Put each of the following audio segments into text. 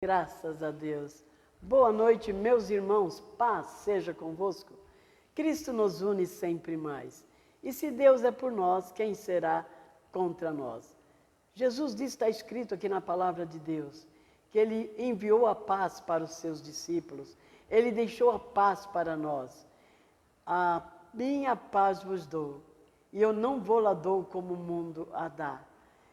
Graças a Deus. Boa noite, meus irmãos. Paz seja convosco. Cristo nos une sempre mais. E se Deus é por nós, quem será contra nós? Jesus disse, está escrito aqui na palavra de Deus, que Ele enviou a paz para os seus discípulos. Ele deixou a paz para nós. A minha paz vos dou, e eu não vou lá dou como o mundo a dá.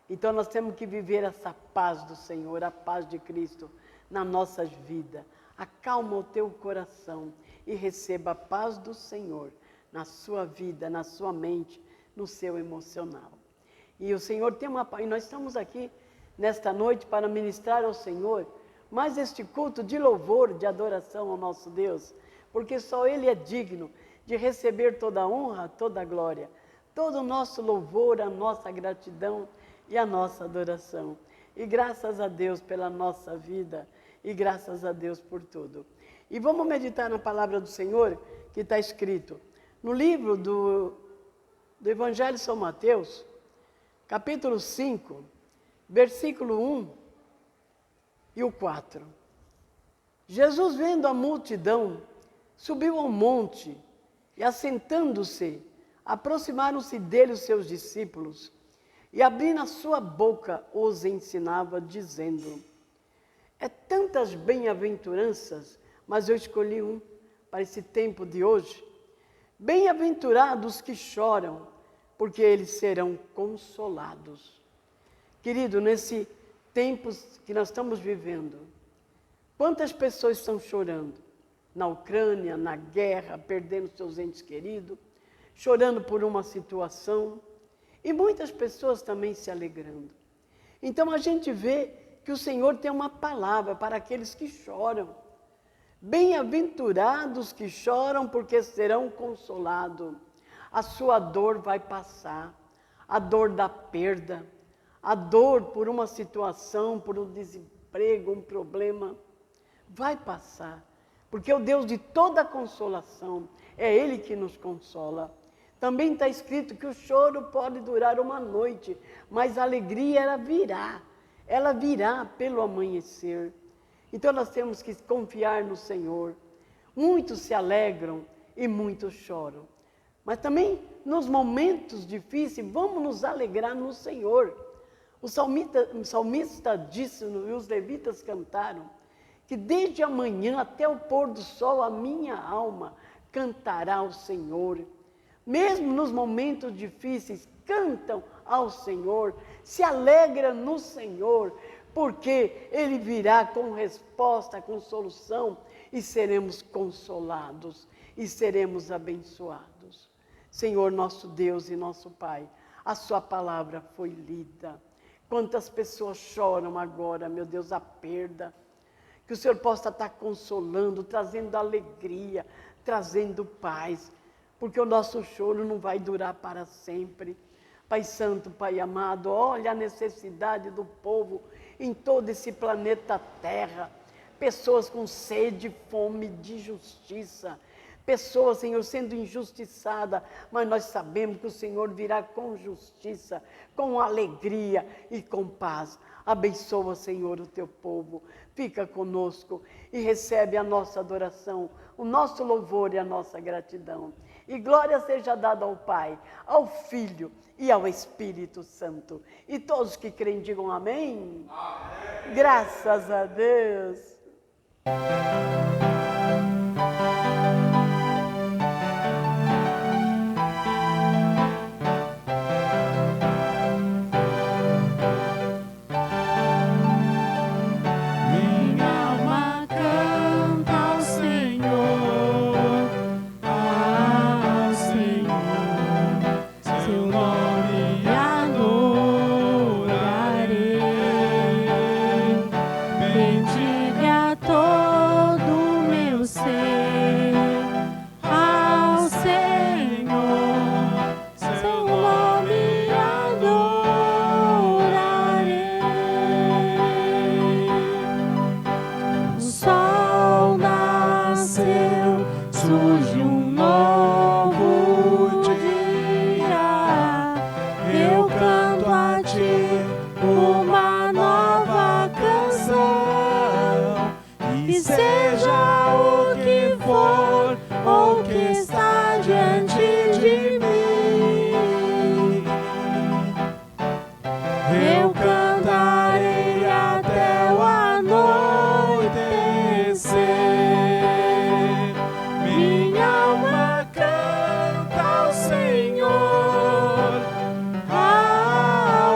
Então nós temos que viver essa paz do Senhor, a paz de Cristo nas nossas vidas. Acalma o teu coração e receba a paz do Senhor na sua vida, na sua mente, no seu emocional. E o Senhor tem uma paz, e nós estamos aqui nesta noite para ministrar ao Senhor mais este culto de louvor, de adoração ao nosso Deus, porque só Ele é digno de receber toda a honra, toda a glória, todo o nosso louvor, a nossa gratidão e a nossa adoração. E graças a Deus pela nossa vida e graças a Deus por tudo. E vamos meditar na palavra do Senhor que está escrito no livro do Evangelho de São Mateus, capítulo 5, versículo 1 e o 4. Jesus, vendo a multidão, subiu ao monte e, assentando-se, aproximaram-se dele os seus discípulos. E abrindo a sua boca, os ensinava, dizendo: é tantas bem-aventuranças, mas eu escolhi um para esse tempo de hoje. Bem-aventurados que choram, porque eles serão consolados. Querido, nesse tempo que nós estamos vivendo, quantas pessoas estão chorando? Na Ucrânia, na guerra, perdendo seus entes queridos, chorando por uma situação. E muitas pessoas também se alegrando. Então a gente vê que o Senhor tem uma palavra para aqueles que choram. Bem-aventurados que choram, porque serão consolados. A sua dor vai passar. A dor da perda, a dor por uma situação, por um desemprego, um problema, vai passar. Porque o Deus de toda consolação, é Ele que nos consola. Também está escrito que o choro pode durar uma noite, mas a alegria ela virá pelo amanhecer. Então nós temos que confiar no Senhor. Muitos se alegram e muitos choram. Mas também nos momentos difíceis, vamos nos alegrar no Senhor. O salmista disse, e os levitas cantaram, que desde amanhã até o pôr do sol a minha alma cantará ao Senhor. Mesmo nos momentos difíceis, cantam ao Senhor, se alegram no Senhor, porque Ele virá com resposta, com solução, e seremos consolados, e seremos abençoados. Senhor, nosso Deus e nosso Pai, a Sua palavra foi lida. Quantas pessoas choram agora, meu Deus, a perda. Que o Senhor possa estar consolando, trazendo alegria, trazendo paz, porque o nosso choro não vai durar para sempre. Pai Santo, Pai amado, olha a necessidade do povo em todo esse planeta Terra. Pessoas com sede, fome de justiça. Pessoas, Senhor, sendo injustiçadas, mas nós sabemos que o Senhor virá com justiça, com alegria e com paz. Abençoa, Senhor, o teu povo. Fica conosco e recebe a nossa adoração, o nosso louvor e a nossa gratidão. E glória seja dada ao Pai, ao Filho e ao Espírito Santo. E todos que creem digam amém. Amém. Graças a Deus. Bendiga todo o meu ser ao Senhor, seu nome adorarei. O sol nasceu, surge um novo dia. Eu canto a ti uma nova canção. e seja o que for ou que está diante de mim, eu cantarei até o anoitecer. Minha alma canta ao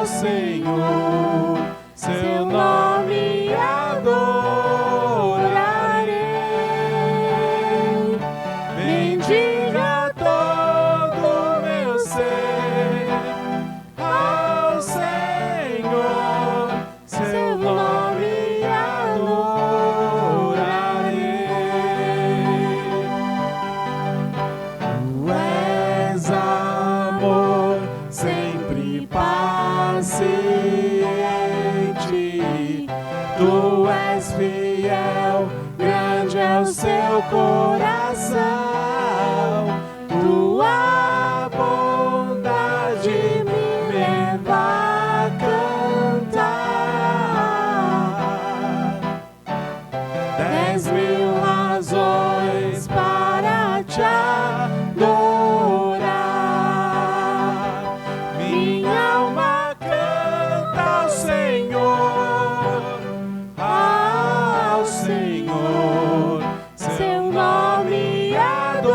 Senhor, seu nome adorarei. Bendiga todo o meu ser ao Senhor, seu nome adorarei. Tu és amor, sempre paciente. Tu és fiel, grande é o seu coração. Tua bondade me leva a cantar. 10.000 razões para te adorar. Minha alma canta ao Senhor, seu nome adorarei.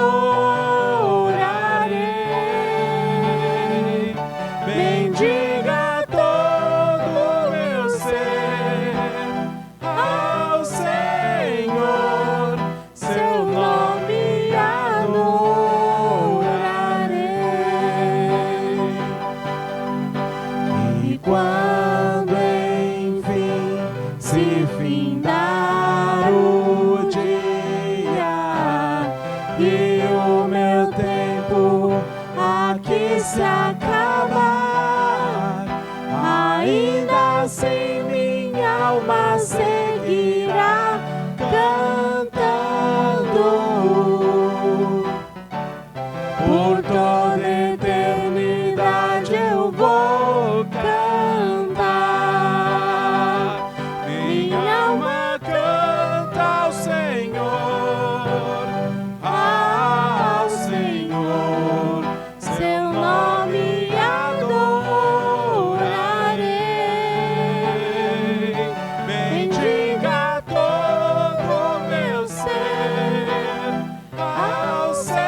Bendiga todo o meu ser ao Senhor, seu nome adorarei. E quando enfim se findar o dia e o meu tempo aqui se acabar, ainda assim minha alma seguirá cantando. Por toda eternidade eu vou cantar. Minha alma canta ao Senhor, seu nome adorarei. Bendiga todo o meu ser ao Senhor,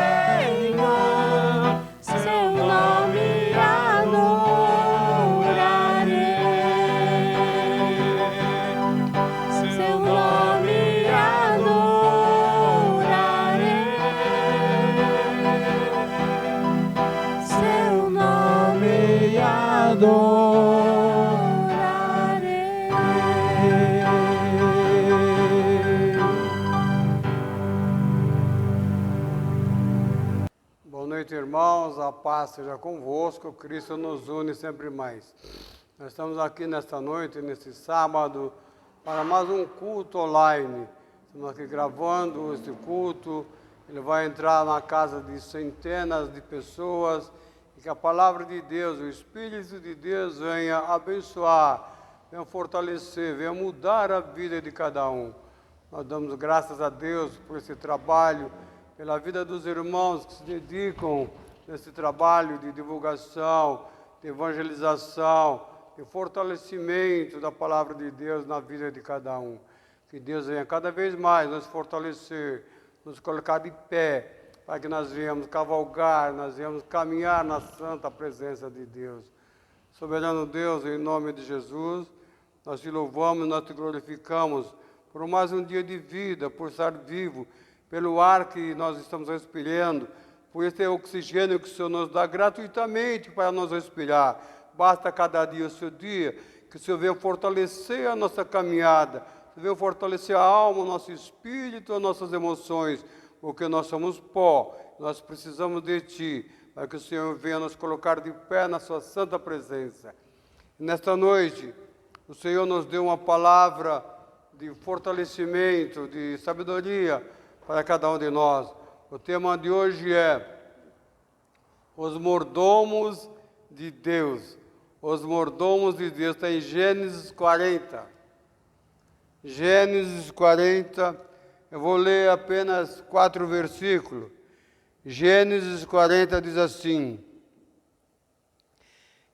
seu nome adorarei. Seu nome adorarei. Seu nome adorarei. Boa noite, irmãos. A paz seja convosco. Cristo nos une sempre mais. Nós estamos aqui nesta noite, neste sábado, para mais um culto online. Estamos aqui gravando este culto. Ele vai entrar na casa de centenas de pessoas. E que a palavra de Deus, o Espírito de Deus venha abençoar, venha fortalecer, venha mudar a vida de cada um. Nós damos graças a Deus por esse trabalho, pela vida dos irmãos que se dedicam nesse trabalho de divulgação, de evangelização, de fortalecimento da palavra de Deus na vida de cada um. Que Deus venha cada vez mais nos fortalecer, nos colocar de pé, para que nós venhamos cavalgar, nós venhamos caminhar na santa presença de Deus. Soberano Deus, em nome de Jesus, nós te louvamos, nós te glorificamos por mais um dia de vida, por estar vivo, pelo ar que nós estamos respirando, por esse oxigênio que o Senhor nos dá gratuitamente para nós respirar. Basta cada dia o seu dia, que o Senhor venha fortalecer a nossa caminhada, o Senhor venha fortalecer a alma, o nosso espírito, as nossas emoções, porque nós somos pó, nós precisamos de Ti, para que o Senhor venha nos colocar de pé na Sua santa presença. E nesta noite, o Senhor nos deu uma palavra de fortalecimento, de sabedoria para cada um de nós. O tema de hoje é os mordomos de Deus. Os mordomos de Deus, está em Gênesis 40. Gênesis 40, Eu vou ler apenas 4 versículos. Gênesis 40 diz assim: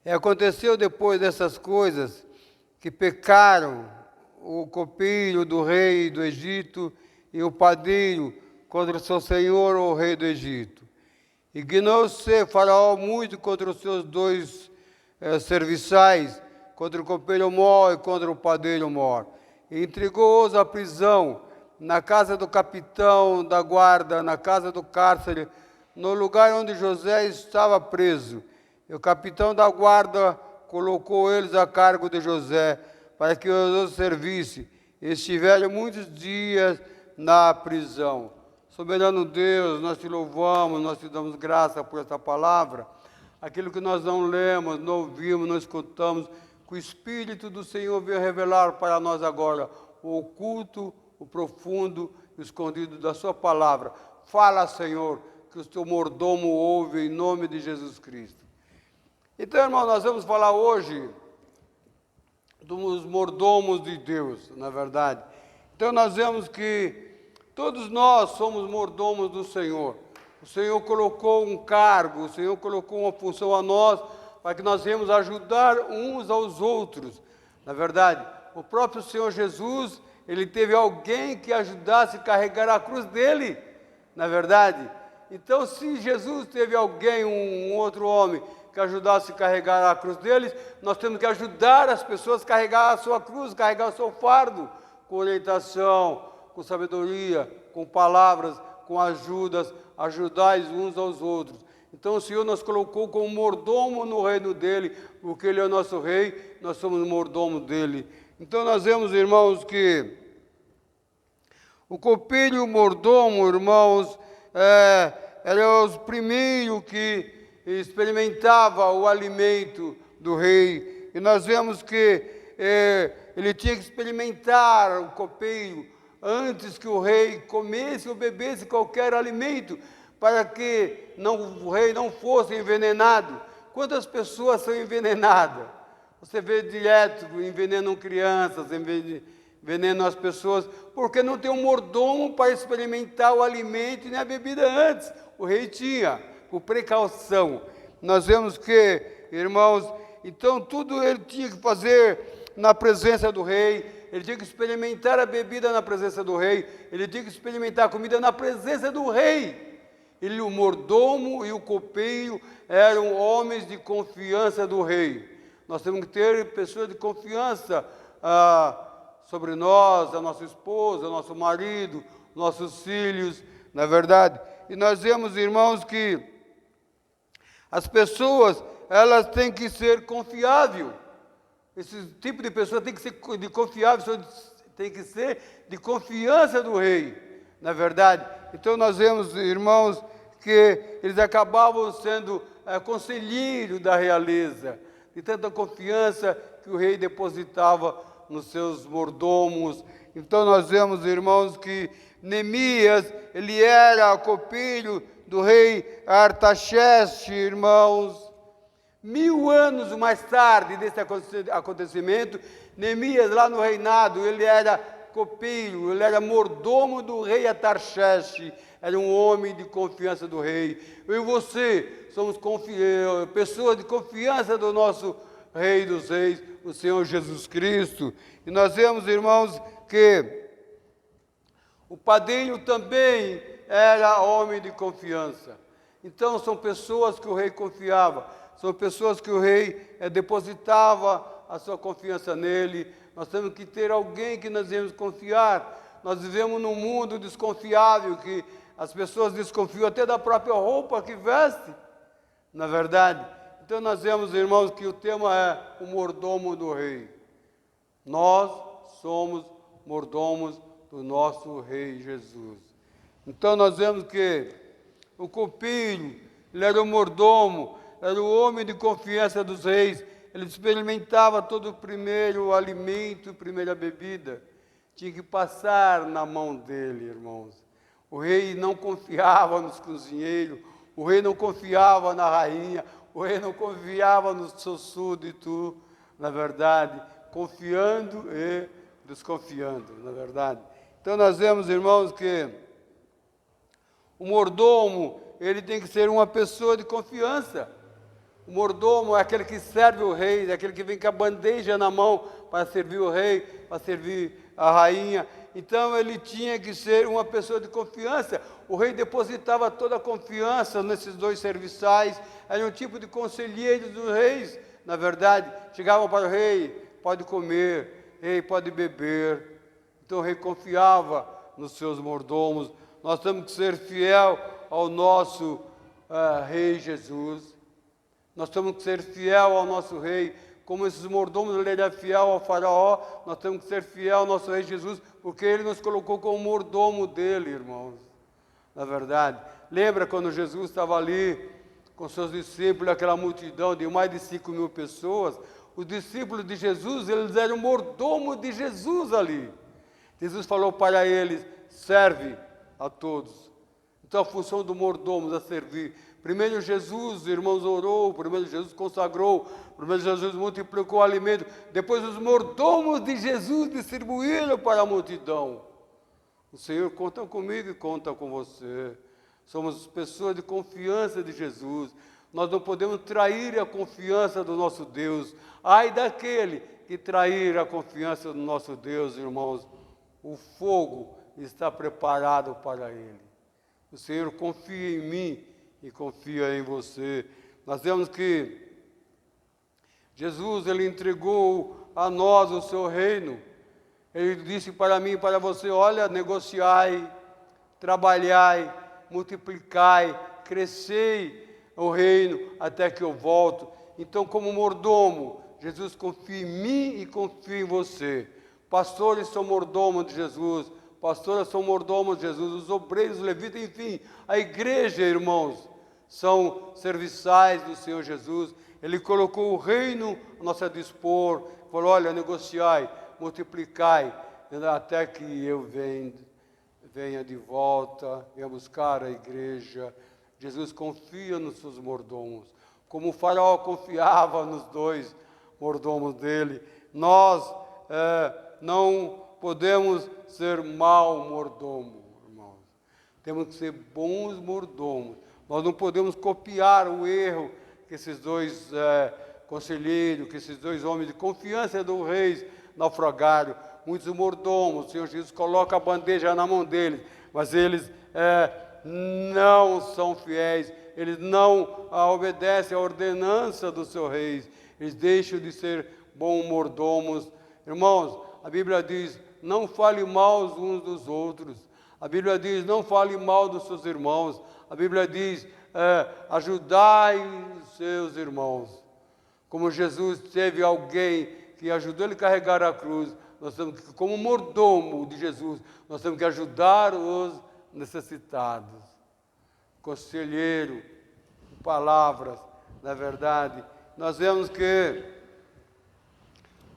E aconteceu depois dessas coisas que pecaram o copeiro do rei do Egito e o padeiro contra o seu senhor, o rei do Egito. Ignou-se Faraó muito contra os seus 2 serviçais, contra o copeiro mor e contra o padeiro mor. E entregou-os à prisão, na casa do capitão da guarda, na casa do cárcere, no lugar onde José estava preso. E o capitão da guarda colocou eles a cargo de José, para que os servisse. E estiveram muitos dias na prisão. Soberano Deus, nós te louvamos, nós te damos graça por essa palavra. Aquilo que nós não lemos, não ouvimos, não escutamos, que o Espírito do Senhor veio revelar para nós agora o oculto, o profundo e o escondido da sua palavra. Fala, Senhor, que o teu mordomo ouve em nome de Jesus Cristo. Então, irmão, nós vamos falar hoje dos mordomos de Deus, na verdade. Então, nós vemos que todos nós somos mordomos do Senhor. O Senhor colocou um cargo, o Senhor colocou uma função a nós, para que nós venhamos ajudar uns aos outros. Na verdade, o próprio Senhor Jesus, ele teve alguém que ajudasse a carregar a cruz dele. Na verdade, então se Jesus teve alguém, um outro homem, que ajudasse a carregar a cruz deles, nós temos que ajudar as pessoas a carregar a sua cruz, carregar o seu fardo, com orientação, com sabedoria, com palavras, com ajudas, ajudais uns aos outros. Então o Senhor nos colocou como mordomo no reino dele, porque ele é o nosso rei, nós somos mordomo dele. Então nós vemos, irmãos, que o copeiro e o mordomo, irmãos, eram os primeiros que experimentava o alimento do rei. E nós vemos que ele tinha que experimentar o copeiro antes que o rei comesse ou bebesse qualquer alimento, para que o rei não fosse envenenado. Quantas pessoas são envenenadas? Você vê direto, envenenam crianças, envenenam as pessoas, porque não tem um mordomo para experimentar o alimento e nem a bebida antes. O rei tinha, por precaução. Nós vemos que, irmãos, então tudo ele tinha que fazer na presença do rei, ele tinha que experimentar a bebida na presença do rei, ele tinha que experimentar a comida na presença do rei. Ele, o mordomo e o copeiro eram homens de confiança do rei. Nós temos que ter pessoas de confiança sobre nós, a nossa esposa, nosso marido, nossos filhos, na verdade. E nós vemos, irmãos, que as pessoas, elas têm que ser confiáveis. Esse tipo de pessoa tem que ser de confiável, tem que ser de confiança do rei, na verdade. Então nós vemos, irmãos, que eles acabavam sendo conselheiros da realeza, de tanta confiança que o rei depositava nos seus mordomos. Então nós vemos, irmãos, que Neemias, ele era copeiro do rei Artaxerxes, irmãos. 1000 anos mais tarde desse acontecimento, Neemias, lá no reinado, ele era copeiro, ele era mordomo do rei Artaxerxes, era um homem de confiança do rei. Eu e você somos pessoas de confiança do nosso Rei dos Reis, o Senhor Jesus Cristo. E nós vemos, irmãos, que o padeiro também era homem de confiança. Então são pessoas que o rei confiava, são pessoas que o rei depositava a sua confiança nele. Nós temos que ter alguém que nós devemos confiar. Nós vivemos num mundo desconfiável, que as pessoas desconfiam até da própria roupa que veste, na verdade. Então nós vemos, irmãos, que o tema é o mordomo do rei. Nós somos mordomos do nosso rei Jesus. Então nós vemos que o copeiro, ele era o mordomo, era o homem de confiança dos reis. Ele experimentava todo o primeiro alimento, primeira bebida. Tinha que passar na mão dele, irmãos. O rei não confiava nos cozinheiros, o rei não confiava na rainha, o rei não confiava nos seus súditos, na verdade, confiando e desconfiando, na verdade. Então nós vemos, irmãos, que o mordomo, ele tem que ser uma pessoa de confiança. O mordomo é aquele que serve o rei, é aquele que vem com a bandeja na mão para servir o rei, para servir a rainha. Então ele tinha que ser uma pessoa de confiança. O rei depositava toda a confiança nesses dois serviçais. Era um tipo de conselheiros dos reis, na verdade. Chegavam para o rei, pode comer, rei, pode beber. Então o rei confiava nos seus mordomos. Nós temos que ser fiel ao nosso rei Jesus. Nós temos que ser fiel ao nosso rei. Como esses mordomos, ele era fiel ao faraó, nós temos que ser fiel ao nosso rei Jesus, porque ele nos colocou como mordomo dele, irmãos. Na verdade, lembra quando Jesus estava ali com seus discípulos, aquela multidão de mais de 5.000 pessoas, os discípulos de Jesus, eles eram mordomos de Jesus ali. Jesus falou para eles, serve a todos. Então a função do mordomo é servir. Primeiro Jesus, irmãos, orou, primeiro Jesus consagrou, primeiro Jesus multiplicou o alimento, depois os mordomos de Jesus distribuíram para a multidão. O Senhor conta comigo e conta com você. Somos pessoas de confiança de Jesus. Nós não podemos trair a confiança do nosso Deus. Ai daquele que trair a confiança do nosso Deus, irmãos. O fogo está preparado para ele. O Senhor confia em mim e confia em você. Nós vemos que Jesus, ele entregou a nós o seu reino. Ele disse para mim e para você, olha, negociai, trabalhai, multiplicai, crescei o reino até que eu volto. Então, como mordomo, Jesus confia em mim e confia em você. Pastores são mordomos de Jesus, pastoras são mordomos de Jesus, os obreiros, os levitas, enfim, a igreja, irmãos, são serviçais do Senhor Jesus. Ele colocou o reino a nosso dispor, falou, olha, negociai, multiplicai, até que eu venha de volta, venha buscar a igreja. Jesus confia nos seus mordomos, como o faraó confiava nos dois mordomos dele. Nós não podemos ser mau mordomo, irmãos. Temos que ser bons mordomos. Nós não podemos copiar o erro que esses dois conselheiros, que esses dois homens de confiança do rei naufragaram. Muitos mordomos, o Senhor Jesus coloca a bandeja na mão deles, mas eles não são fiéis, eles não obedecem à ordenança do seu rei, eles deixam de ser bons mordomos. Irmãos, a Bíblia diz, não fale mal uns dos outros. A Bíblia diz, não fale mal dos seus irmãos. A Bíblia diz, ajudai os seus irmãos. Como Jesus teve alguém que ajudou ele a carregar a cruz, nós temos que, como mordomo de Jesus, nós temos que ajudar os necessitados. Conselheiro, palavras, na verdade. Nós vemos que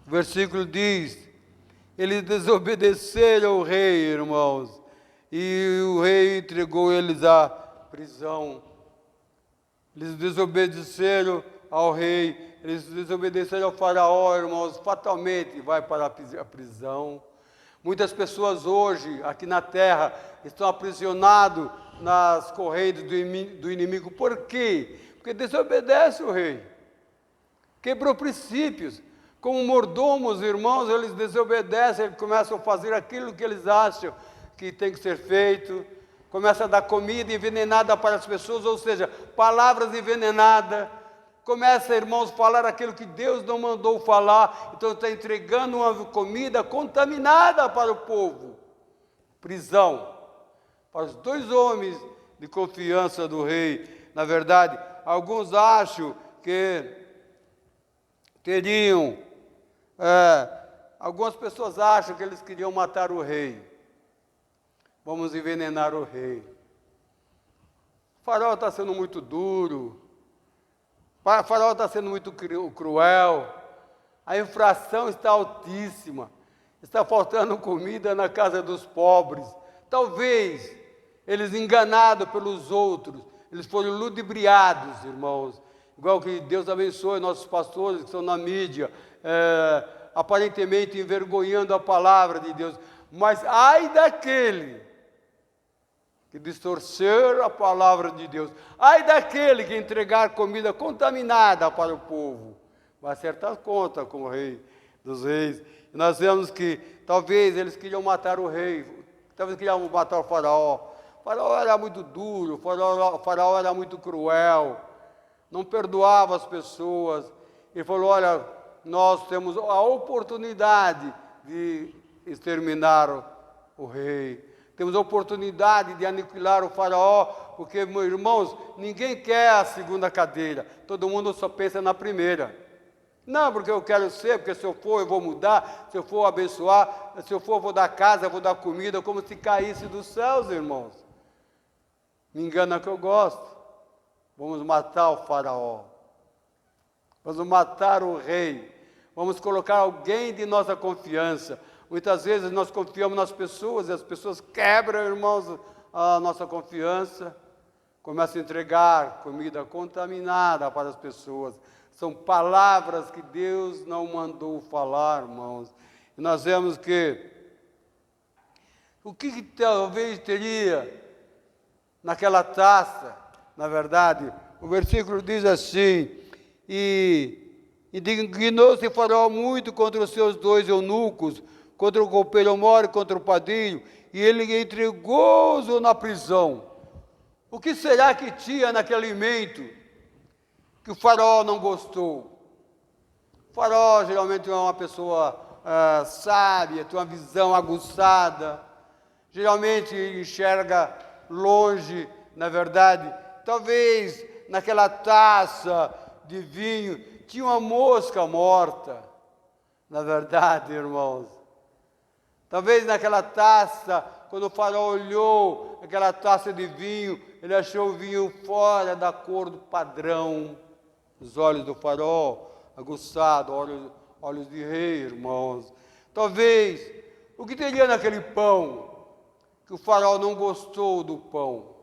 o versículo diz, eles desobedeceram ao rei, irmãos, e o rei entregou eles à prisão. Eles desobedeceram ao rei, eles desobedeceram ao faraó, irmãos, fatalmente vai para a prisão. Muitas pessoas hoje, aqui na terra, estão aprisionadas nas correntes do inimigo. Por quê? Porque desobedece o rei. Quebrou princípios. Como mordomos, irmãos, eles desobedecem, eles começam a fazer aquilo que eles acham que tem que ser feito. Começa a dar comida envenenada para as pessoas, ou seja, palavras envenenadas. Começa, irmãos, a falar aquilo que Deus não mandou falar. Então está entregando uma comida contaminada para o povo. Prisão. Para os dois homens de confiança do rei. Na verdade, alguns acham que teriam... algumas pessoas acham que eles queriam matar o rei. Vamos envenenar o rei. O faraó está sendo muito duro. O faraó está sendo muito cruel. A inflação está altíssima. Está faltando comida na casa dos pobres. Talvez eles, enganados pelos outros, eles foram ludibriados, irmãos. Igual que Deus abençoe nossos pastores que estão na mídia, aparentemente envergonhando a palavra de Deus. Mas ai daquele que distorcer a palavra de Deus, ai daquele que entregar comida contaminada para o povo, vai acertar conta com o rei dos reis. E nós vemos que talvez eles queriam matar o rei, talvez queriam matar o faraó. O faraó era muito duro, o faraó era muito cruel, não perdoava as pessoas. Ele falou, olha, nós temos a oportunidade de exterminar o rei. Temos a oportunidade de aniquilar o faraó, porque, meus irmãos, ninguém quer a segunda cadeira. Todo mundo só pensa na primeira. Não, porque eu quero ser, porque se eu for eu vou mudar, se eu for abençoar, se eu for eu vou dar casa, eu vou dar comida, como se caísse dos céus, irmãos. Me engana que eu gosto. Vamos matar o faraó. Vamos matar o rei. Vamos colocar alguém de nossa confiança. Muitas vezes nós confiamos nas pessoas e as pessoas quebram, irmãos, a nossa confiança. Começam a entregar comida contaminada para as pessoas. São palavras que Deus não mandou falar, irmãos. E nós vemos que o que talvez teria naquela taça, na verdade, o versículo diz assim, e indignou-se Faraó muito contra os seus 2 eunucos, contra o copeiro mor e contra o padeiro, e ele entregou-os na prisão. O que será que tinha naquele alimento que o faraó não gostou? O faraó geralmente é uma pessoa sábia, tem uma visão aguçada, geralmente enxerga longe, na verdade. Talvez naquela taça de vinho tinha uma mosca morta, na verdade, irmãos. Talvez naquela taça, quando o faraó olhou aquela taça de vinho, ele achou o vinho fora da cor do padrão. Os olhos do faraó, aguçados, olhos de rei, irmãos. Talvez, o que teria naquele pão, que o faraó não gostou do pão?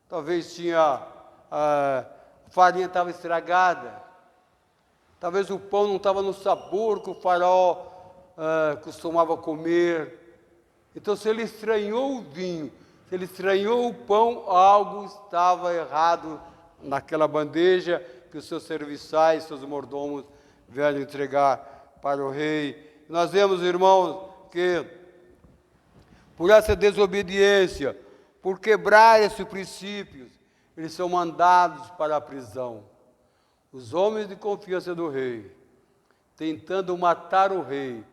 Talvez tinha, a farinha estava estragada. Talvez o pão não estava no sabor que o faraó costumava comer. Então, se ele estranhou o vinho, se ele estranhou o pão, algo estava errado naquela bandeja que os seus serviçais, seus mordomos vieram entregar para o rei. Nós vemos, irmãos, que por essa desobediência, por quebrar esses princípios, eles são mandados para a prisão. Os homens de confiança do rei, tentando matar o rei,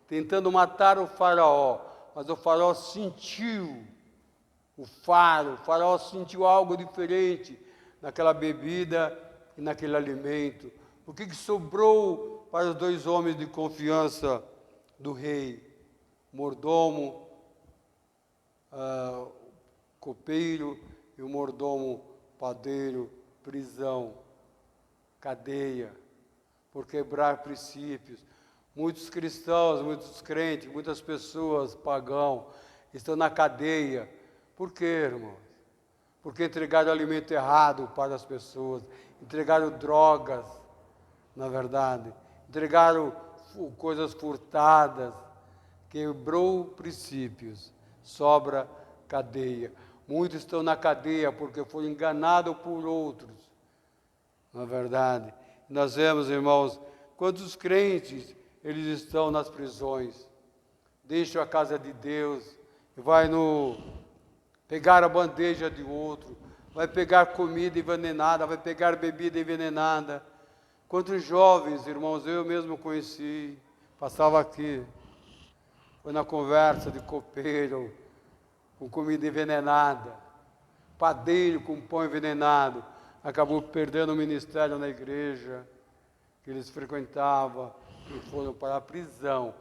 tentando matar o faraó, mas o faraó sentiu o faraó sentiu algo diferente naquela bebida e naquele alimento. O que sobrou para os 2 homens de confiança do rei? Mordomo, copeiro e o mordomo padeiro, prisão, cadeia, por quebrar princípios. Muitos cristãos, muitos crentes, muitas pessoas pagãos estão na cadeia. Por quê, irmãos? Porque entregaram alimento errado para as pessoas, entregaram drogas, na verdade, entregaram coisas furtadas, quebrou princípios, sobra cadeia. Muitos estão na cadeia porque foram enganados por outros, na verdade. Nós vemos, irmãos, quantos crentes eles estão nas prisões, deixam a casa de Deus, vai pegar a bandeja de outro, vai pegar comida envenenada, vai pegar bebida envenenada. Quantos jovens, irmãos, eu mesmo conheci, passava aqui, foi na conversa de copeiro, com comida envenenada, padeiro com pão envenenado, acabou perdendo o ministério na igreja que eles frequentavam e foram para a prisão,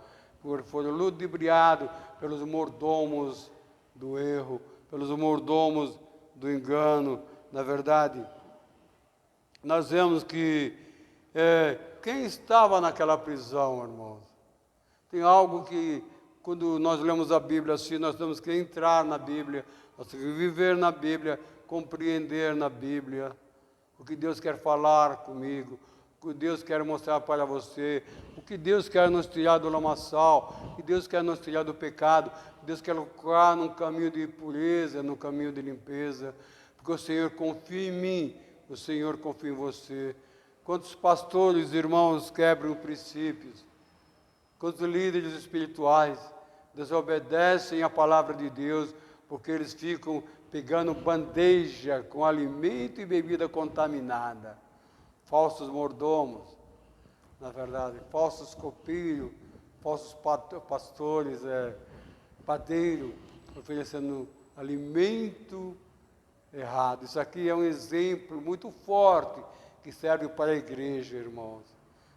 foram ludibriados pelos mordomos do erro, pelos mordomos do engano. Na verdade, nós vemos que quem estava naquela prisão, irmãos, tem algo que, quando nós lemos a Bíblia assim, nós temos que entrar na Bíblia, nós temos que viver na Bíblia, compreender na Bíblia o que Deus quer falar comigo, que Deus quer mostrar para você, o que Deus quer nos tirar do lamaçal, o que Deus quer nos tirar do pecado, Deus quer colocar num caminho de pureza, num caminho de limpeza, porque o Senhor confia em mim, o Senhor confia em você. Quantos pastores, irmãos, quebram princípios, quantos líderes espirituais desobedecem a palavra de Deus, porque eles ficam pegando bandeja com alimento e bebida contaminada. Falsos mordomos, na verdade, falsos copeiros, falsos pastores, padeiros, oferecendo alimento errado. Isso aqui é um exemplo muito forte que serve para a igreja, irmãos.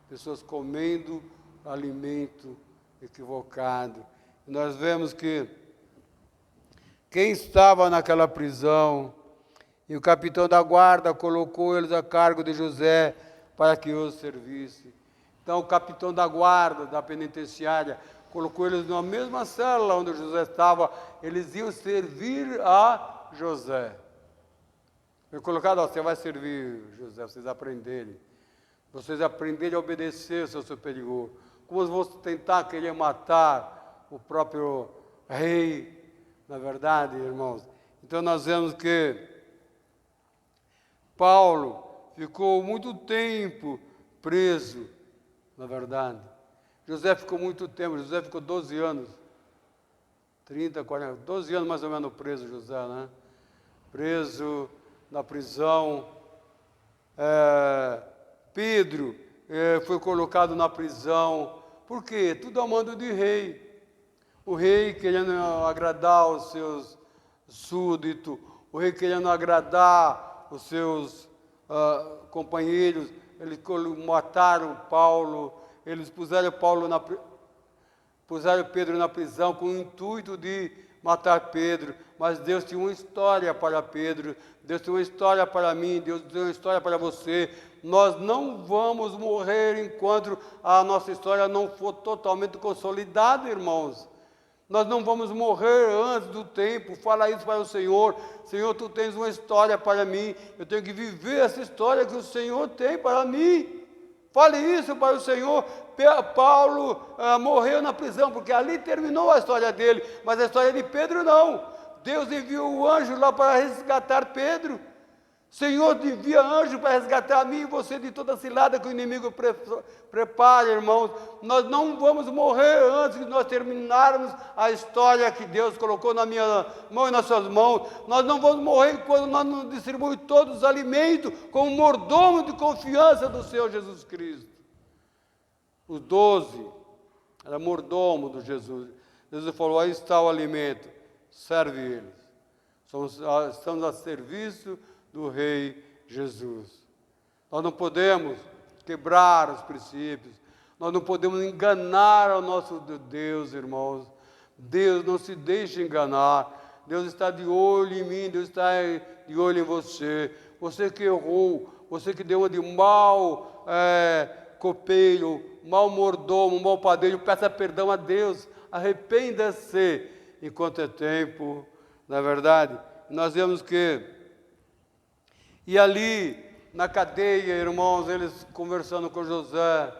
Pessoas comendo alimento equivocado. E nós vemos que quem estava naquela prisão, e o capitão da guarda colocou eles a cargo de José para que os servisse. Então o capitão da guarda, da penitenciária, colocou eles na mesma cela onde José estava, eles iam servir a José. Foi colocado, você vai servir, José, vocês aprenderem a obedecer ao seu superior. Como vão tentar querer matar o próprio rei, na verdade, irmãos. Então nós vemos que Paulo ficou muito tempo preso, na verdade. José ficou muito tempo, José ficou 12 anos, 30, 40, 12 anos mais ou menos preso, José, né? Preso na prisão. Pedro foi colocado na prisão. Por quê? Tudo a mando de rei. O rei querendo agradar os seus súditos, o rei querendo agradar os seus companheiros, eles mataram Paulo, eles puseram Pedro na prisão com o intuito de matar Pedro, mas Deus tinha uma história para Pedro, Deus tem uma história para mim, Deus tem uma história para você. Nós não vamos morrer enquanto a nossa história não for totalmente consolidada, irmãos. Nós não vamos morrer antes do tempo. Fala isso para o Senhor. Senhor, tu tens uma história para mim. Eu tenho que viver essa história que o Senhor tem para mim. Fale isso para o Senhor. Paulo morreu na prisão, porque ali terminou a história dele, mas a história de Pedro não. Deus enviou o anjo lá para resgatar Pedro. Senhor, envia anjo para resgatar a mim e você de toda a cilada que o inimigo prepara, irmãos. Nós não vamos morrer antes de nós terminarmos a história que Deus colocou na minha mão e nas suas mãos. Nós não vamos morrer quando nós não distribuímos todos os alimentos como mordomo de confiança do Senhor Jesus Cristo. Os 12 era mordomo do Jesus. Jesus falou, aí está o alimento, serve eles. Estamos a serviço do Rei Jesus. Nós não podemos quebrar os princípios, nós não podemos enganar o nosso Deus, irmãos. Deus não se deixa enganar, Deus está de olho em mim, Deus está de olho em você. Você que errou, você que deu uma de mau copeiro, mau mordomo, mau padeiro, peça perdão a Deus, arrependa-se enquanto é tempo, não é verdade? Nós vemos que e ali, na cadeia, irmãos, eles conversando com José.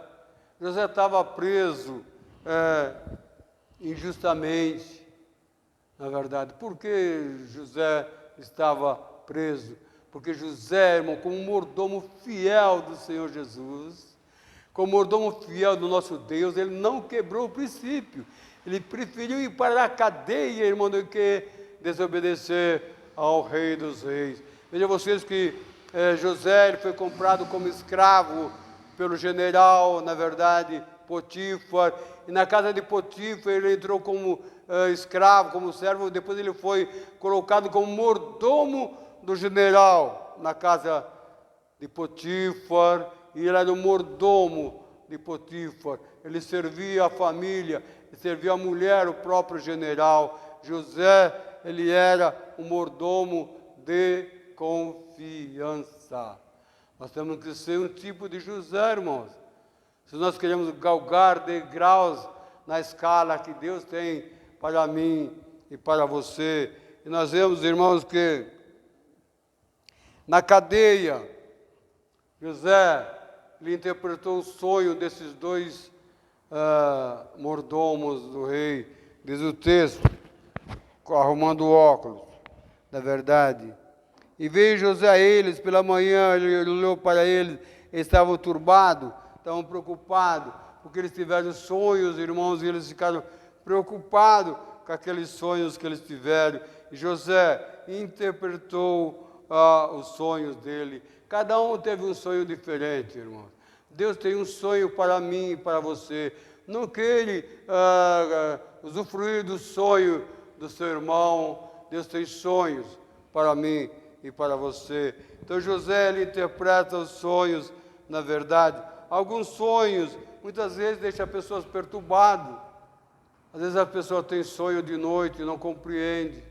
José estava preso injustamente, na verdade. Por que José estava preso? Porque José, irmão, como mordomo fiel do Senhor Jesus, como mordomo fiel do nosso Deus, ele não quebrou o princípio. Ele preferiu ir para a cadeia, irmão, do que desobedecer ao Rei dos Reis. Vejam vocês que José ele foi comprado como escravo pelo general, na verdade, Potifar. E na casa de Potifar ele entrou como escravo, como servo. Depois ele foi colocado como mordomo do general na casa de Potifar. E ele era o mordomo de Potifar. Ele servia a família, servia a mulher, o próprio general. José, ele era o mordomo de confiança. Nós temos que ser um tipo de José, irmãos. Se nós queremos galgar degraus na escala que Deus tem para mim e para você. E nós vemos, irmãos, que na cadeia, José ele interpretou o sonho desses dois mordomos do rei, diz o texto, arrumando óculos, na verdade. E veio José a eles pela manhã, ele olhou para eles, eles estavam turbados, estavam preocupados, porque eles tiveram sonhos, irmãos, e eles ficaram preocupados com aqueles sonhos que eles tiveram. E José interpretou os sonhos dele. Cada um teve um sonho diferente, irmãos. Deus tem um sonho para mim e para você. Não queira usufruir do sonho do seu irmão. Deus tem sonhos para mim e para você. Então José, ele interpreta os sonhos, na verdade. Alguns sonhos, muitas vezes, deixam as pessoas perturbadas. Às vezes a pessoa tem sonho de noite e não compreende,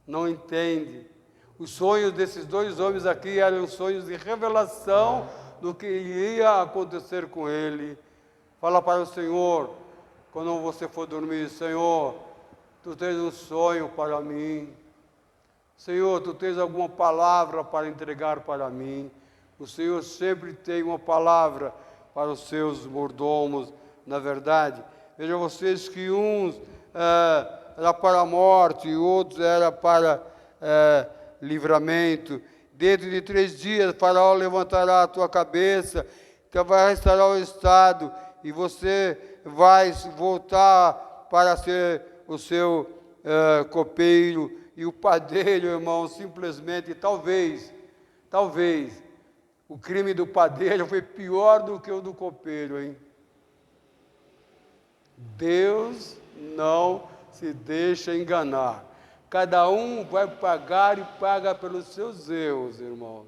não entende. Os sonhos desses dois homens aqui eram sonhos de revelação do que ia acontecer com ele. Fala para o Senhor, quando você for dormir: Senhor, Tu tens um sonho para mim. Senhor, Tu tens alguma palavra para entregar para mim. O Senhor sempre tem uma palavra para os seus mordomos, na verdade. Vejam vocês que uns era para a morte e outros era para livramento. Dentro de 3 dias, Faraó levantará a tua cabeça, que vai restaurar o estado, e você vai voltar para ser o seu copeiro. E o padeiro, irmão, simplesmente, talvez, o crime do padeiro foi pior do que o do copeiro, hein? Deus não se deixa enganar. Cada um vai pagar e paga pelos seus erros, irmãos.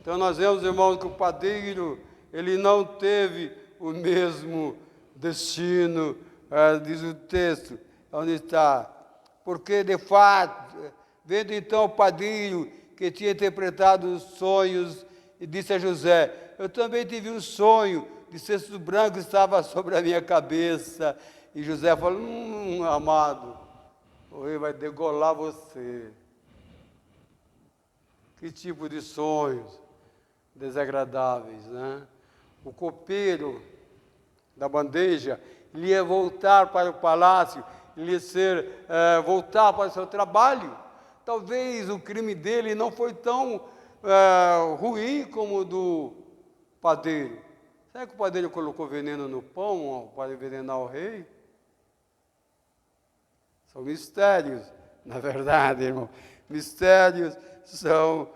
Então nós vemos, irmãos, que o padeiro, ele não teve o mesmo destino, diz o texto, onde está. Porque, de fato, vendo então o padeiro que tinha interpretado os sonhos, e disse a José: eu também tive um sonho de cesto branco estava sobre a minha cabeça. E José falou: amado, o rei vai degolar você. Que tipo de sonhos desagradáveis, né? O copeiro da bandeja, ele ia voltar para o palácio, ele ia voltar para o seu trabalho. Talvez o crime dele não foi tão ruim como o do padeiro. Será que o padeiro colocou veneno no pão para envenenar o rei? São mistérios, na verdade, irmão. Mistérios são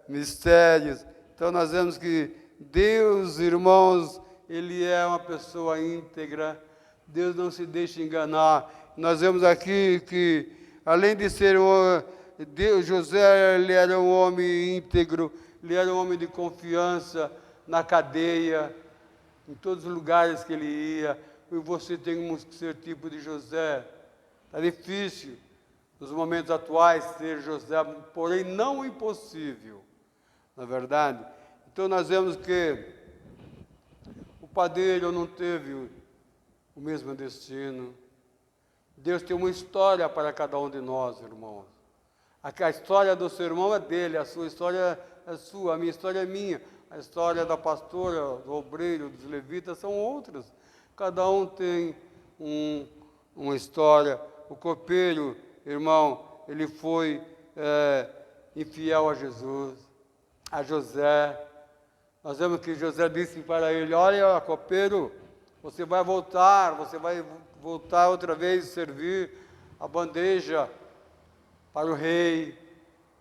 mistérios. Então nós vemos que Deus, irmãos, Ele é uma pessoa íntegra. Deus não se deixa enganar. Nós vemos aqui que, além de ser José, ele era um homem íntegro, ele era um homem de confiança na cadeia, em todos os lugares que ele ia. E você tem que ser tipo de José. Está difícil, nos momentos atuais, ser José, porém não impossível, na verdade. Então nós vemos que o padeiro não teve o mesmo destino. Deus tem uma história para cada um de nós, irmãos. A história do seu irmão é dele, a sua história é sua, a minha história é minha. A história da pastora, do obreiro, dos levitas são outras. Cada um tem uma história. O copeiro, irmão, ele foi infiel a Jesus, a José. Nós vemos que José disse para ele: olha, copeiro, você vai voltar outra vez a servir a bandeja para o rei.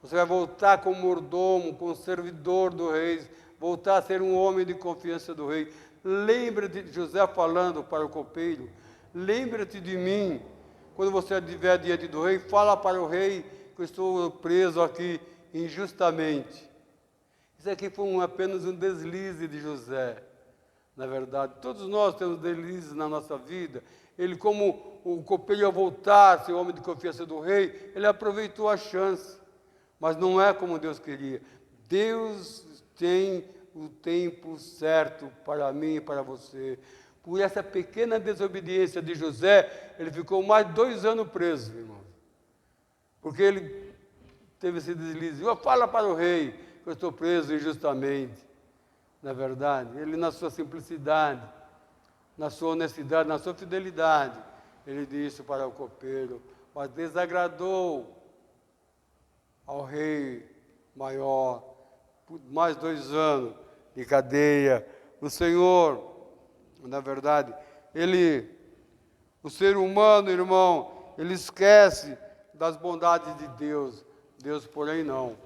Você vai voltar como mordomo, como servidor do rei, voltar a ser um homem de confiança do rei. Lembra-te de José falando para o copeiro: lembra-te de mim. Quando você estiver diante do rei, fala para o rei que eu estou preso aqui injustamente. Isso aqui foi apenas um deslize de José. Na verdade, todos nós temos deslizes na nossa vida. Ele, como o copeiro ia voltar a ser homem de confiança do rei, ele aproveitou a chance. Mas não é como Deus queria. Deus tem o tempo certo para mim e para você. Por essa pequena desobediência de José, ele ficou mais de 2 anos preso, irmão. Porque ele teve esse deslize. Fala para o rei que eu eu estou preso injustamente. Na verdade, ele na sua simplicidade, na sua honestidade, na sua fidelidade, ele disse para o copeiro, mas desagradou ao rei maior, por mais 2 anos de cadeia. O Senhor, na verdade, o ser humano, irmão, ele esquece das bondades de Deus. Deus, porém, não.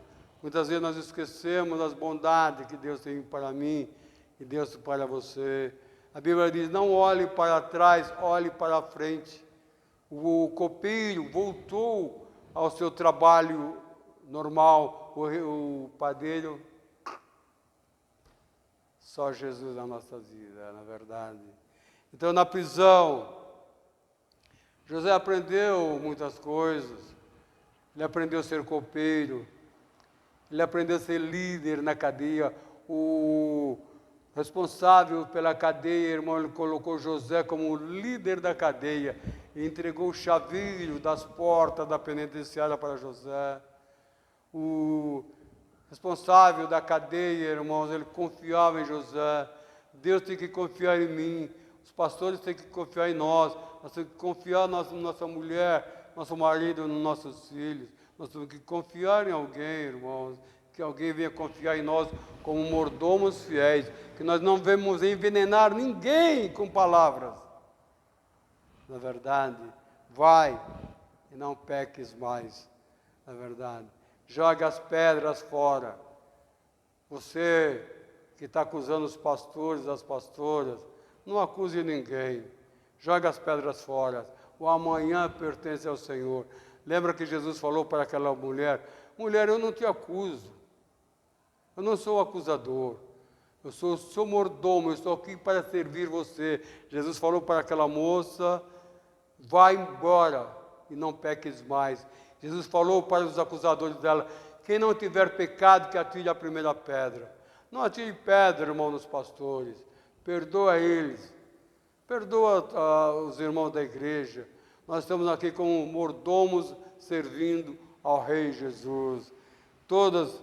Muitas vezes nós esquecemos das bondades que Deus tem para mim e Deus para você. A Bíblia diz, não olhe para trás, olhe para a frente. O copeiro voltou ao seu trabalho normal, o padeiro. Só Jesus na nossa vida, na verdade. Então, na prisão, José aprendeu muitas coisas. Ele aprendeu a ser copeiro. Ele aprendeu a ser líder na cadeia. O responsável pela cadeia, irmão, ele colocou José como líder da cadeia e entregou o chaveiro das portas da penitenciária para José. O responsável da cadeia, irmãos, ele confiava em José. Deus tem que confiar em mim. Os pastores têm que confiar em nós. Nós temos que confiar na nossa mulher, nosso marido, nos nossos filhos. Nós temos que confiar em alguém, irmãos. Que alguém venha confiar em nós como mordomos fiéis. Que nós não vamos envenenar ninguém com palavras. Na verdade, vai e não peques mais. Na verdade, joga as pedras fora. Você que está acusando os pastores, as pastoras, não acuse ninguém. Joga as pedras fora. O amanhã pertence ao Senhor. Lembra que Jesus falou para aquela mulher, mulher, eu não te acuso. Eu não sou acusador. Eu sou seu mordomo, eu estou aqui para servir você. Jesus falou para aquela moça, vai embora e não peques mais. Jesus falou para os acusadores dela, quem não tiver pecado, que atire a primeira pedra. Não atire pedra, irmão, nos pastores. Perdoa eles. Perdoa os irmãos da igreja. Nós estamos aqui como mordomos servindo ao Rei Jesus. Todas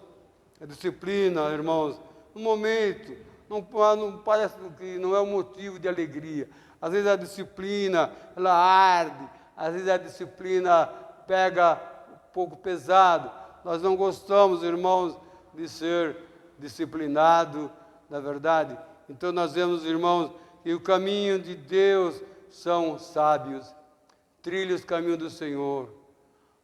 a disciplina, irmãos, no momento, não parece que não é um motivo de alegria. Às vezes a disciplina, ela arde. Às vezes a disciplina pega um pouco pesado. Nós não gostamos, irmãos, de ser disciplinado, na verdade. Então nós vemos, irmãos, que o caminho de Deus são sábios. Trilhe os caminhos do Senhor.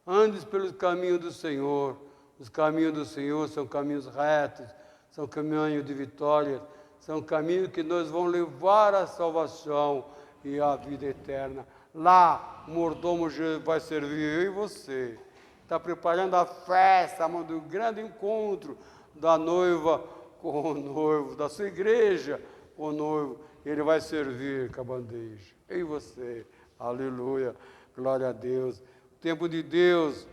Andes pelos caminhos do Senhor. Os caminhos do Senhor são caminhos retos, são caminhos de vitória, são caminhos que nos vão levar à salvação e à vida eterna. Lá, o mordomo vai servir eu e você. Está preparando a festa do grande encontro da noiva com o noivo, da sua igreja com o noivo. Ele vai servir com a bandeja. Eu e você. Aleluia. Glória a Deus. O tempo de Deus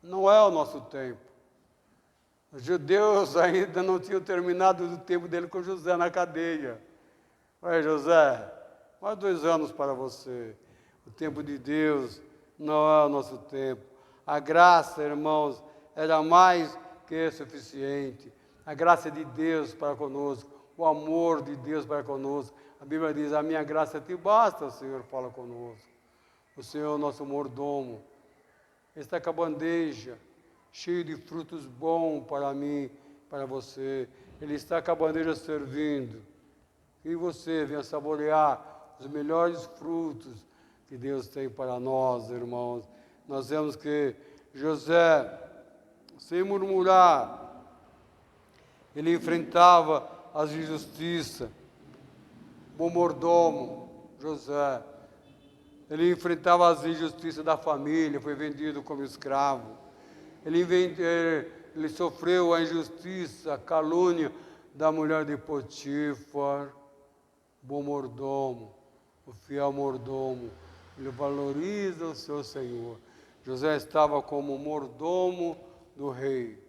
não é o nosso tempo. Os judeus ainda não tinham terminado o tempo dele com José na cadeia. Olha, José, mais 2 anos para você. O tempo de Deus não é o nosso tempo. A graça, irmãos, era mais que suficiente. A graça de Deus para conosco, o amor de Deus para conosco. A Bíblia diz, a minha graça te basta, o Senhor fala conosco. O Senhor é o nosso mordomo. Ele está com a bandeja, cheio de frutos bons para mim, para você. Ele está com a bandeja servindo. E você venha saborear os melhores frutos que Deus tem para nós, irmãos. Nós vemos que José, sem murmurar, ele enfrentava as injustiças. Bom mordomo, José. Ele enfrentava as injustiças da família, foi vendido como escravo. Ele sofreu a injustiça, a calúnia da mulher de Potifar. Bom mordomo, o fiel mordomo, ele valoriza o seu Senhor. José estava como mordomo do rei,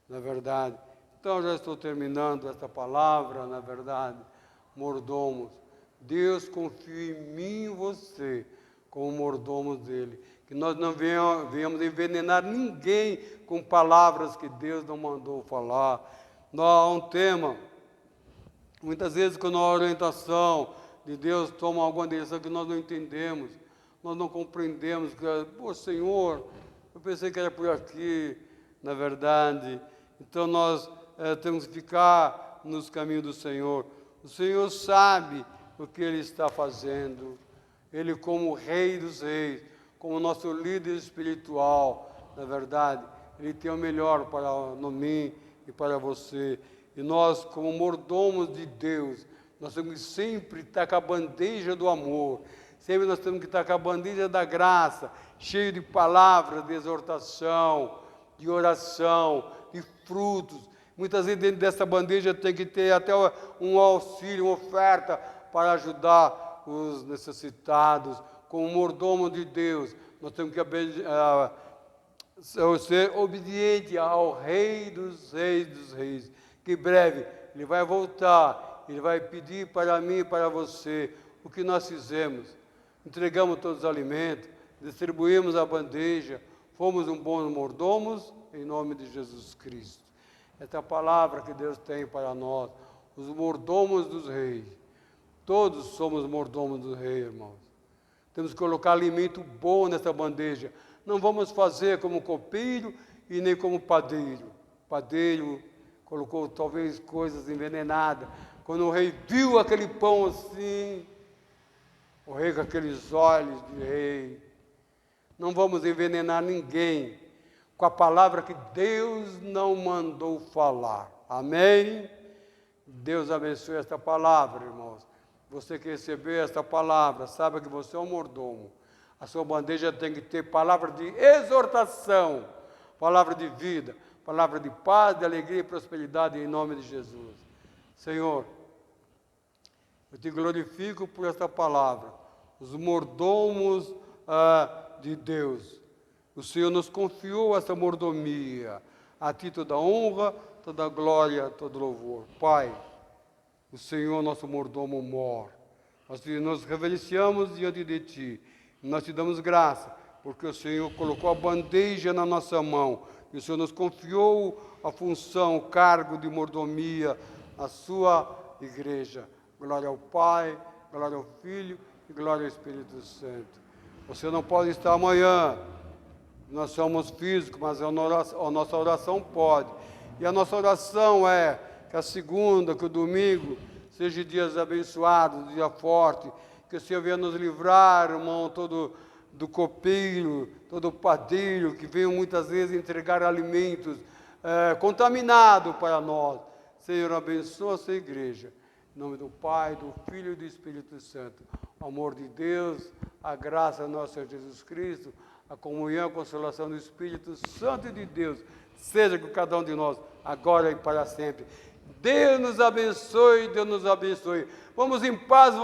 na verdade. Então, já estou terminando esta palavra, na verdade, mordomos. Deus confia em mim e você como mordomos dele. Que nós não venhamos envenenar ninguém com palavras que Deus não mandou falar. Há um tema, muitas vezes quando a orientação de Deus toma alguma direção que nós não entendemos, nós não compreendemos, pô, Senhor, eu pensei que era por aqui, na verdade. Então nós temos que ficar nos caminhos do Senhor. O Senhor sabe o que Ele está fazendo. Ele, como Rei dos Reis, como nosso líder espiritual, na verdade, Ele tem o melhor para mim e para você. E nós, como mordomos de Deus, nós temos que sempre estar com a bandeja do amor. Sempre nós temos que estar com a bandeja da graça, cheio de palavras de exortação, de oração, de frutos. Muitas vezes dentro dessa bandeja tem que ter até um auxílio, uma oferta para ajudar os necessitados. Como mordomo de Deus, nós temos que ser obediente ao Rei dos Reis, que em breve Ele vai voltar, Ele vai pedir para mim e para você o que nós fizemos. Entregamos todos os alimentos, distribuímos a bandeja, fomos um bons mordomos, em nome de Jesus Cristo. Essa é a palavra que Deus tem para nós, os mordomos dos reis. Todos somos mordomos dos reis, irmãos. Temos que colocar alimento bom nessa bandeja. Não vamos fazer como copeiro e nem como padeiro. Padeiro colocou talvez coisas envenenadas. Quando o rei viu aquele pão assim, o rei com aqueles olhos de rei, não vamos envenenar ninguém com a palavra que Deus não mandou falar. Amém? Deus abençoe esta palavra, irmãos. Você que recebeu esta palavra, saiba que você é um mordomo. A sua bandeja tem que ter palavra de exortação, palavra de vida, palavra de paz, de alegria e prosperidade em nome de Jesus. Senhor, eu te glorifico por esta palavra, os mordomos de Deus. O Senhor nos confiou essa mordomia, a ti toda honra, toda glória, todo louvor. Pai, o Senhor, nosso mordomo, mor. Nós nos reverenciamos diante de ti. Nós te damos graça, porque o Senhor colocou a bandeja na nossa mão. E o Senhor nos confiou a função, o cargo de mordomia, a sua igreja. Glória ao Pai, glória ao Filho e glória ao Espírito Santo. Você não pode estar amanhã. Nós somos físicos, mas a nossa oração pode. E a nossa oração é que a segunda, que o domingo, seja dias abençoados, dia forte, que o Senhor venha nos livrar, irmão, todo do copeiro, todo padeiro, que venham muitas vezes entregar alimentos contaminados para nós. Senhor, abençoa a sua igreja. Em nome do Pai, do Filho e do Espírito Santo. O amor de Deus, a graça do nosso Senhor Jesus Cristo, a comunhão e a consolação do Espírito Santo de Deus, seja com cada um de nós, agora e para sempre. Deus nos abençoe, Deus nos abençoe. Vamos em paz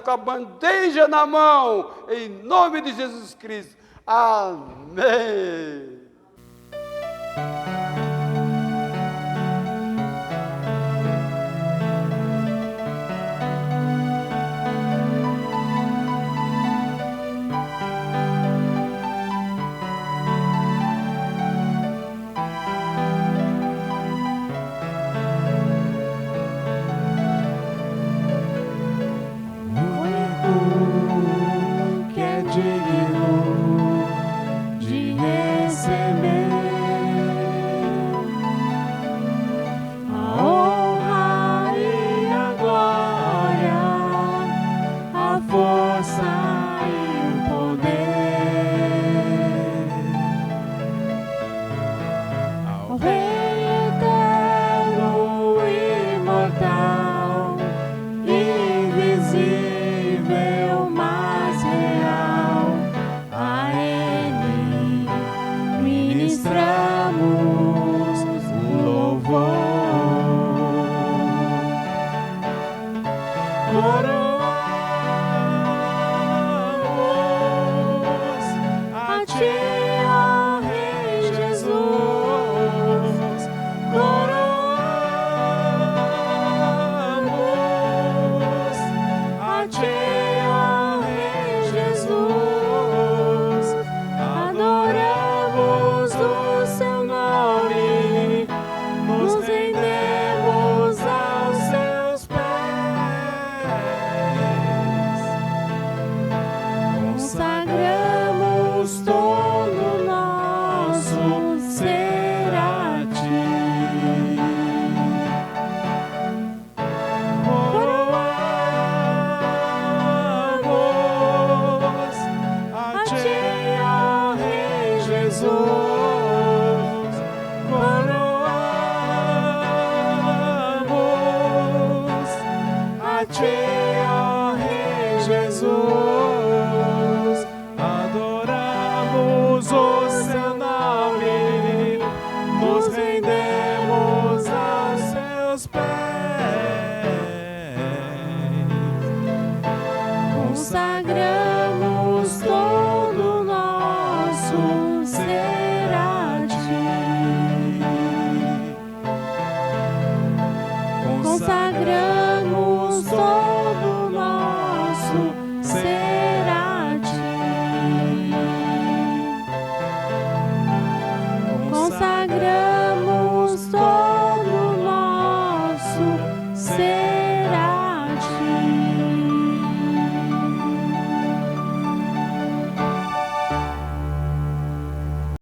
com a bandeja na mão, em nome de Jesus Cristo. Amém. Que é digno de receber consagramos